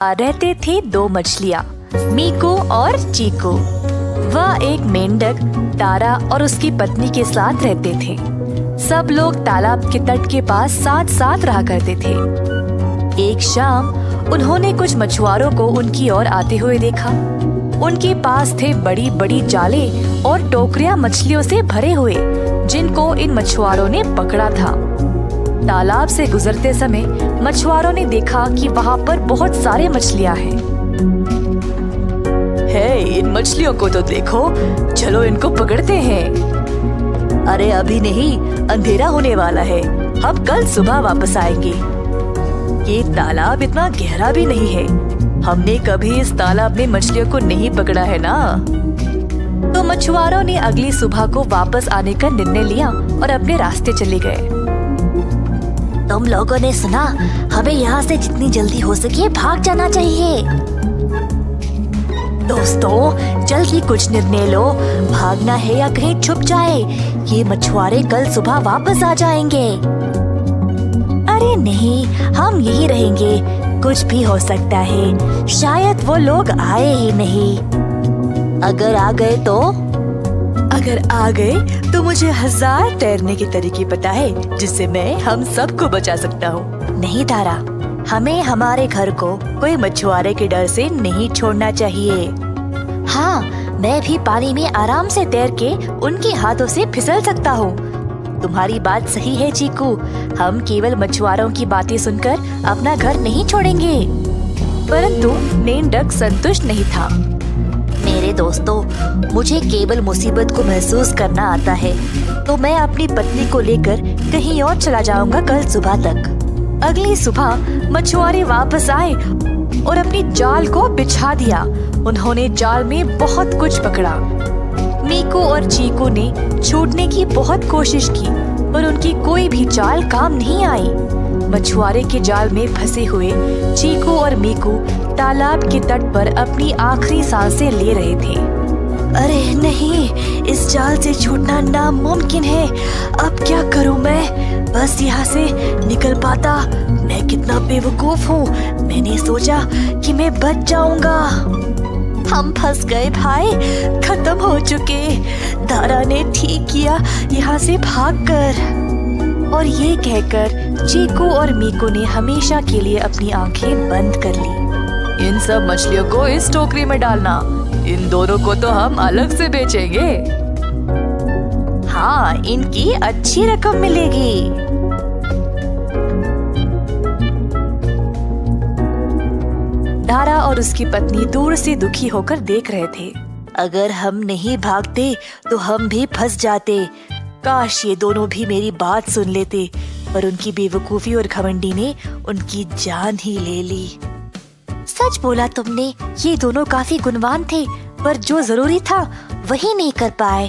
रहते थे दो मछलियाँ, मीकू और चीकू। वह एक मेंढक तारा और उसकी पत्नी के साथ रहते थे। सब लोग तालाब के तट के पास साथ साथ रहा करते थे। एक शाम उन्होंने कुछ मछुआरों को उनकी ओर आते हुए देखा। उनके पास थे बड़ी बड़ी जालें और टोकरियां मछलियों से भरे हुए, जिनको इन मछुआरों ने पकड़ा था। तालाब से गुजरते समय मछुआरों ने देखा कि वहाँ पर बहुत सारे मछलियाँ हैं। इन मछलियों को तो देखो, चलो इनको पकड़ते हैं। अरे अभी नहीं, अंधेरा होने वाला है, हम कल सुबह वापस आएंगे। ये तालाब इतना गहरा भी नहीं है, हमने कभी इस तालाब में मछलियों को नहीं पकड़ा है ना। तो मछुआरों ने अगली सुबह को वापस आने का निर्णय लिया और अपने रास्ते चले गए। तुम लोगों ने सुना, हमें यहाँ से जितनी जल्दी हो सके भाग जाना चाहिए। दोस्तों, जल्दी कुछ निर्णय लो, भागना है या कहीं छुप जाए। ये मछुआरे कल सुबह वापस आ जाएंगे। अरे नहीं, हम यही रहेंगे, कुछ भी हो सकता है, शायद वो लोग आए ही नहीं। अगर आ गए तो? अगर आ गए तो मुझे 1000 तैरने के तरीके पता है, जिससे मैं हम सबको बचा सकता हूँ। नहीं तारा, हमें हमारे घर को कोई मछुआरे के डर से नहीं छोड़ना चाहिए। हाँ, मैं भी पानी में आराम से तैर के उनके हाथों से फिसल सकता हूँ। तुम्हारी बात सही है चीकू, हम केवल मछुआरों की बातें सुनकर अपना घर नहीं छोड़ेंगे। परंतु मेंढक संतुष्ट नहीं था। मेरे दोस्तों, मुझे केवल मुसीबत को महसूस करना आता है, तो मैं अपनी पत्नी को लेकर कहीं और चला जाऊंगा कल सुबह तक। अगली सुबह मछुआरे वापस आए और अपनी जाल को बिछा दिया। उन्होंने जाल में बहुत कुछ पकड़ा। मीकू और चीकू ने छूटने की बहुत कोशिश की, पर उनकी कोई भी चाल काम नहीं आई। मछुआरे के जाल में फंसे हुए चीकू और मीकू तालाब के तट पर अपनी आखिरी सांसें ले रहे थे। अरे नहीं, इस जाल से छूटना नामुमकिन है। अब क्या करूं मैं? बस यहाँ से निकल पाता। मैं कितना बेवकूफ हूँ, मैंने सोचा कि मैं बच जाऊंगा। हम फंस गए भाई, खत्म हो चुके। तारा ने ठीक किया यहाँ से भागकर। और ये कहकर चीकू और मीकू ने हमेशा के लिए अपनी आंखें बंद कर ली। इन सब मछलियों को इस टोकरी में डालना, इन दोनों को तो हम अलग से बेचेंगे। हाँ, इनकी अच्छी रकम मिलेगी। तारा और उसकी पत्नी दूर से दुखी होकर देख रहे थे। अगर हम नहीं भागते तो हम भी फंस जाते। काश ये दोनों भी मेरी बात सुन लेते, पर उनकी बेवकूफी और घमंडी ने उनकी जान ही ले ली। सच बोला तुमने, ये दोनों काफी गुणवान थे, पर जो जरूरी था वही नहीं कर पाए।